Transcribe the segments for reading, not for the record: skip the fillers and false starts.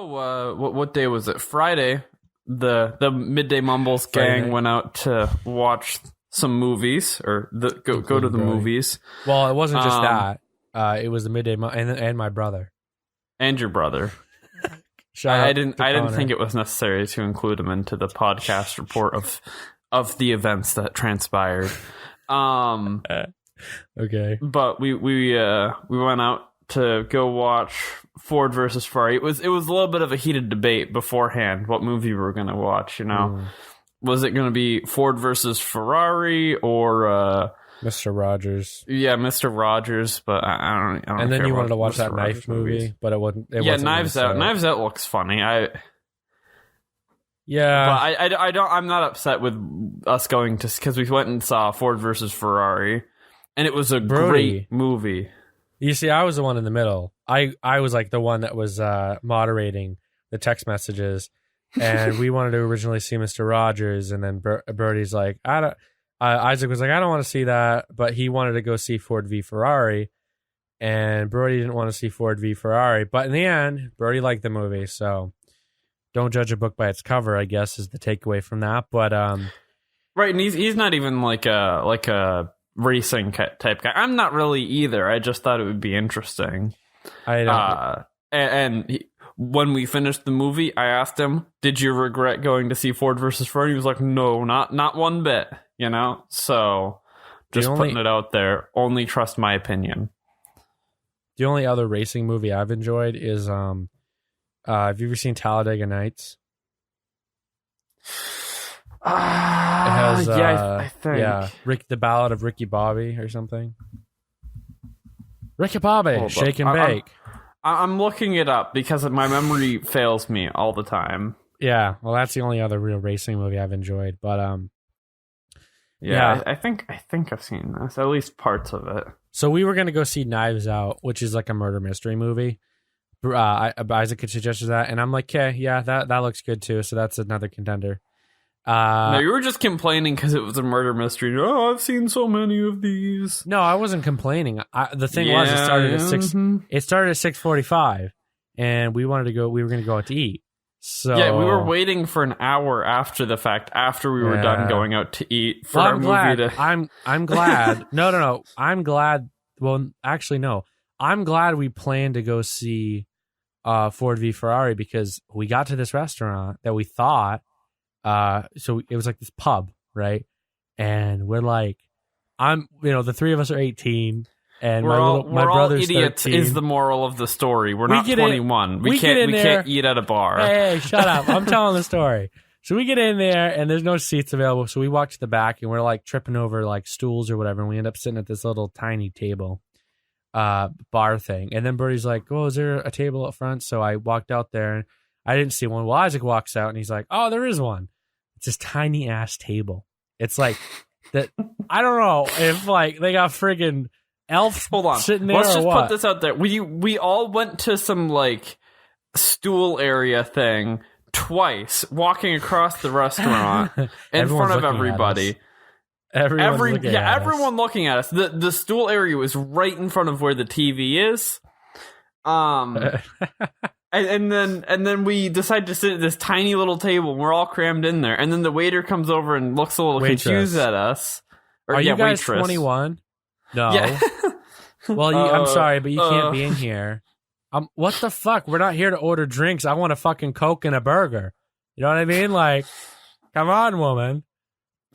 What day was it? Friday. The Midday Mumbles gang went out to watch some movies, or go to the movies. Well, it wasn't just that. It was the Midday and my brother and your brother. I didn't think it was necessary to include him into the podcast report of the events that transpired. Okay, but we went out to go watch Ford versus Ferrari. It was a little bit of a heated debate beforehand what movie we were going to watch. Was it going to be Ford versus Ferrari or Mr. Rogers? Yeah, Mr. Rogers. But I don't. And then you wanted to watch Mr. that Rogers knife movie, but it wasn't. Knives Out. Knives Out looks funny. Yeah, but I don't. I'm not upset with us going to, because we went and saw Ford versus Ferrari, and it was a great movie. You see, I was the one in the middle. I was like the one that was moderating the text messages, and we wanted to originally see Mr. Rogers, and then Brody's like, Isaac was like, I don't want to see that, but he wanted to go see Ford v Ferrari, and Brody didn't want to see Ford v Ferrari, but in the end, Brody liked the movie, so don't judge a book by its cover, I guess, is the takeaway from that. But right, and he's not even like a racing type guy. I'm not really either. I just thought it would be interesting. I don't. When we finished the movie, I asked him, "Did you regret going to see Ford versus Ferrari?" He was like, "No, not one bit." So just putting it out there. Only trust my opinion. The only other racing movie I've enjoyed is have you ever seen Talladega Nights? It has, I think. Yeah, the Ballad of Ricky Bobby or something. Ricky Bobby, shake and bake. I'm looking it up because my memory fails me all the time. Yeah, well, that's the only other real racing movie I've enjoyed. But I think I've seen this, at least parts of it. So we were going to go see Knives Out, which is like a murder mystery movie. Isaac had suggested that, and I'm like, okay, yeah, that looks good too. So that's another contender. No, you were just complaining because it was a murder mystery. Oh, I've seen so many of these. No, I wasn't complaining. The thing was, it started at 6. It started at 6:45, and we were going to go out to eat. So yeah, we were waiting for an hour after the fact, after we were done going out to eat for our movie to. I'm glad. No. I'm glad. Well, actually, no. I'm glad we planned to go see Ford v Ferrari because we got to this restaurant that we thought. So it was like this pub, right? And we're like, the three of us are 18, and my brother's idiots 13. Is the moral of the story. We're not 21. We can't eat at a bar. Hey, shut up. I'm telling the story. So we get in there, and there's no seats available. So we walk to the back, and we're like tripping over like stools or whatever, and we end up sitting at this little tiny table, bar thing. And then Bertie's like, "Oh, is there a table up front?" So I walked out there, and I didn't see one. Well, Isaac walks out, and he's like, "Oh, there is one." It's this tiny ass table. It's like that. I don't know if like they got friggin' elves sitting there. Let's just what. put this out there. We all went to some like stool area thing twice, walking across the restaurant in front of everybody. Everyone looking at us. The stool area was right in front of where the TV is. And then we decide to sit at this tiny little table. And we're all crammed in there, and then the waiter comes over and looks a little confused at us. Are you guys waitress. 21? No. Yeah. Well, I'm sorry, but you can't be in here. What the fuck? We're not here to order drinks. I want a fucking Coke and a burger. You know what I mean? Like, come on, woman.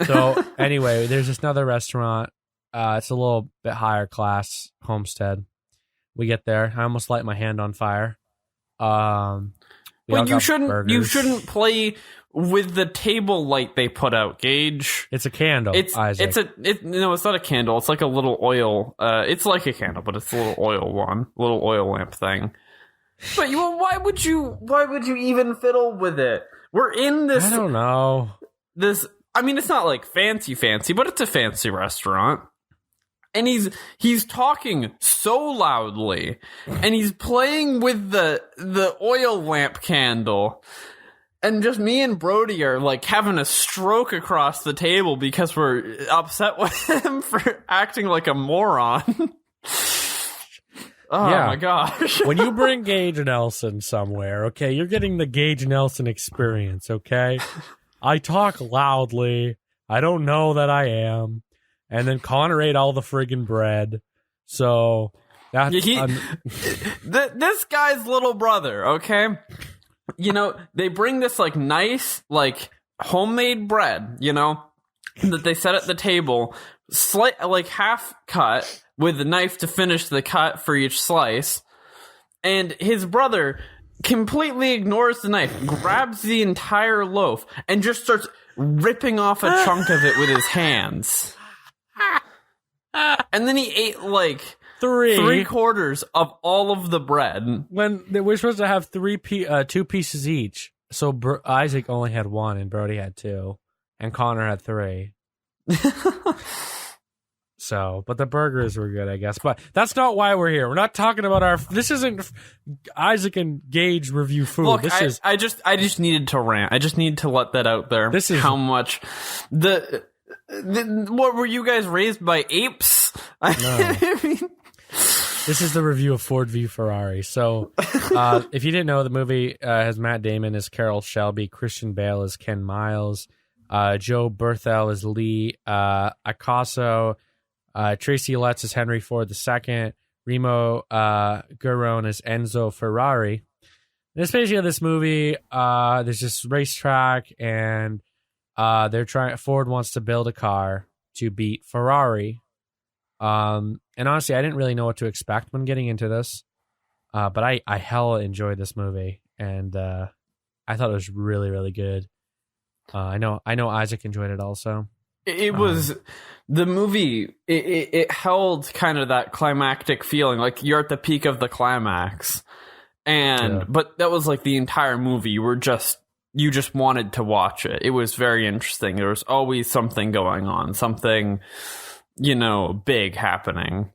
So anyway, there's this another restaurant. It's a little bit higher class, Homestead. We get there. I almost light my hand on fire. But you shouldn't play with the table light they put out, Gage. It's a candle. Isaac. It's not a candle. It's like a little oil. It's like a candle, but it's a little oil lamp thing. But why would you even fiddle with it? We're in this. I don't know. I mean, it's not like fancy, but it's a fancy restaurant. And he's talking so loudly, and he's playing with the oil lamp candle, and just me and Brody are like having a stroke across the table because we're upset with him for acting like a moron. Oh Yeah. my gosh. When you bring Gage Nelson somewhere, okay, you're getting the Gage Nelson experience, okay? I talk loudly. I don't know that I am. And then Connor ate all the friggin' bread. So that's this guy's little brother, okay? You know, they bring this like nice, like homemade bread, you know, that they set at the table, like half cut with a knife to finish the cut for each slice. And his brother completely ignores the knife, grabs the entire loaf, and just starts ripping off a chunk of it with his hands. And then he ate like three-quarters of all of the bread. When we're supposed to have two pieces each. So Isaac only had one and Brody had two. And Connor had three. So, but the burgers were good, I guess. But that's not why we're here. We're not talking about this isn't Isaac and Gage review food. Look, I just needed to rant. I just need to let that out there. This is how much what were you guys raised by apes? No. I mean, this is the review of Ford v Ferrari. So, if you didn't know, the movie has Matt Damon as Carroll Shelby, Christian Bale as Ken Miles, Joe Berthel as Lee Acaso, Tracy Letts as Henry Ford II, Remo Guerrone as Enzo Ferrari. And it's basically this movie. There's this racetrack, and Ford wants to build a car to beat Ferrari. And honestly, I didn't really know what to expect when getting into this. But I hella enjoyed this movie, and I thought it was really, really good. I know Isaac enjoyed it also. It was the movie. It held kind of that climactic feeling, like you're at the peak of the climax, but that was like the entire movie. You just wanted to watch it. It was very interesting. There was always something going on, something, big happening.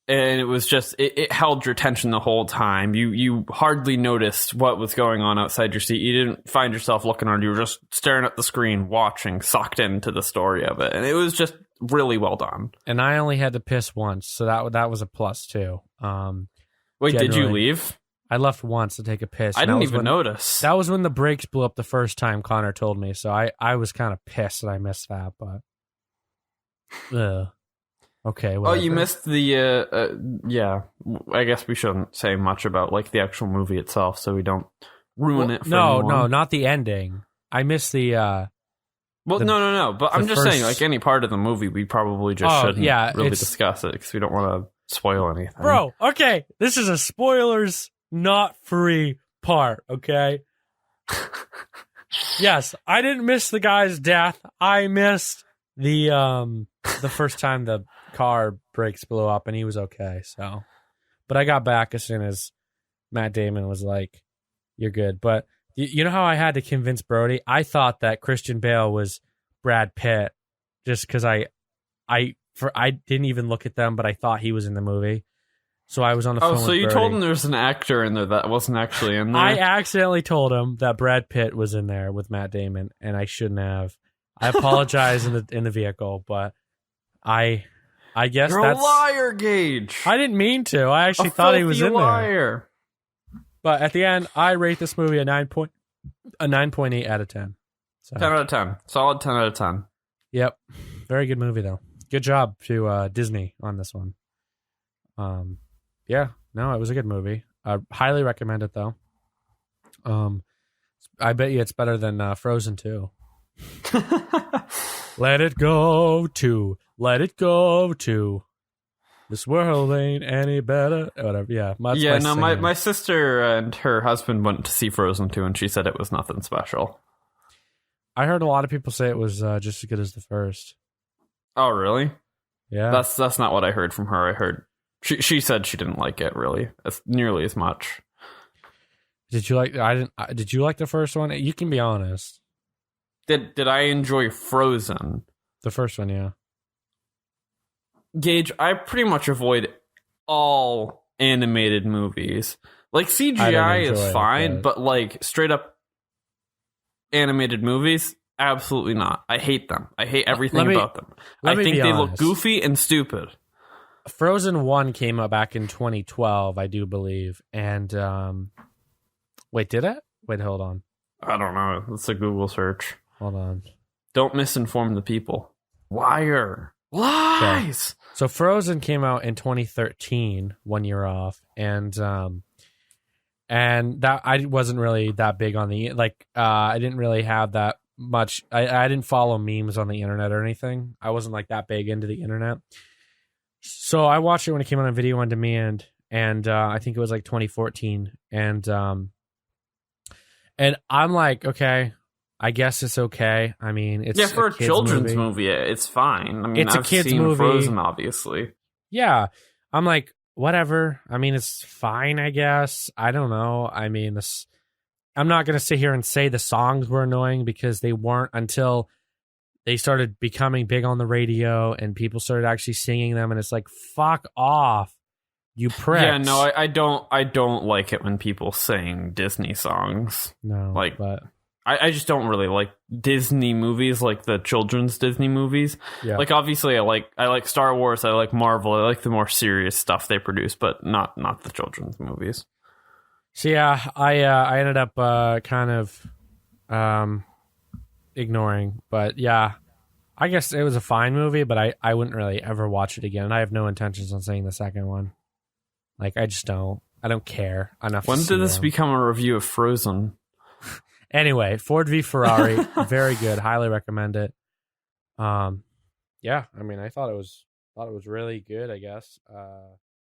And it was just, it held your attention the whole time. You hardly noticed what was going on outside your seat. You didn't find yourself looking around. You were just staring at the screen, watching, sucked into the story of it. And it was just really well done. And I only had to piss once, so that was a plus too. Wait, did you leave? I left once to take a piss. I didn't even notice. That was when the brakes blew up the first time Connor told me, so I was kind of pissed that I missed that, but... Okay. Whatever. Oh, you missed the yeah. I guess we shouldn't say much about like the actual movie itself, so we don't ruin it. For anyone. No, not the ending. I missed the. No. But I'm just saying, like any part of the movie, we probably just shouldn't really discuss it because we don't want to spoil anything. Bro, okay, this is a spoilers not free part. Okay. Yes, I didn't miss the guy's death. I missed the first time the car brakes blew up and he was okay. So, but I got back as soon as Matt Damon was like, "You're good." But you know how I had to convince Brody? I thought that Christian Bale was Brad Pitt just because I didn't even look at them, but I thought he was in the movie. So I was on the phone. Oh, so you Brody. told him there was an actor in there that wasn't actually in there? I accidentally told him that Brad Pitt was in there with Matt Damon, and I shouldn't have. I apologize in the vehicle, but I guess you're that's a liar, Gage. I didn't mean to. I actually thought he was in there. But at the end, I rate this movie a 9.8 out of 10. So. 10 out of 10. Solid 10 out of 10. Yep. Very good movie though. Good job to Disney on this one. Yeah. No, it was a good movie. I highly recommend it though. I bet you it's better than Frozen 2. Let it go to. Let it go to. This world ain't any better. Whatever. Yeah. My sister and her husband went to see Frozen 2, and she said it was nothing special. I heard a lot of people say it was just as good as the first. Oh, really? Yeah. That's not what I heard from her. I heard she said she didn't like it really nearly as much. Did you like? Did you like the first one? You can be honest. Did I enjoy Frozen? The first one, yeah. Gage, I pretty much avoid all animated movies. Like CGI is fine, but like straight up animated movies, absolutely not. I hate them. I hate everything about them. I think they look goofy and stupid. Frozen 1 came out back in 2012, I do believe. And wait, did it? Wait, hold on. I don't know. It's a Google search. Hold on. Don't misinform the people. Liar. Lies. Okay. So Frozen came out in 2013, 1 year off, and that I wasn't really that big on the I didn't really have that much. I didn't follow memes on the internet or anything. I wasn't like that big into the internet. So I watched it when it came out on video on demand, and I think it was like 2014, and I'm like, okay, I guess it's okay. I mean, it's for a children's movie, it's fine. I mean, it's a I've kid's seen movie. Frozen, obviously. Yeah, I'm like, whatever. I mean, it's fine, I guess. I don't know. I mean, I'm not going to sit here and say the songs were annoying because they weren't until they started becoming big on the radio and people started actually singing them. And it's like, fuck off, you pricks. Yeah, no, I don't like it when people sing Disney songs. No, but I just don't really like Disney movies, like the children's Disney movies. Yeah. Like, obviously, I like Star Wars, I like Marvel, I like the more serious stuff they produce, but not the children's movies. So yeah, I ended up kind of ignoring, but yeah, I guess it was a fine movie, but I wouldn't really ever watch it again. I have no intentions on seeing the second one. Like, I just don't. I don't care enough. When did this become a review of Frozen? Anyway, Ford v Ferrari, very good. Highly recommend it. Yeah, I mean, I thought it was really good, I guess.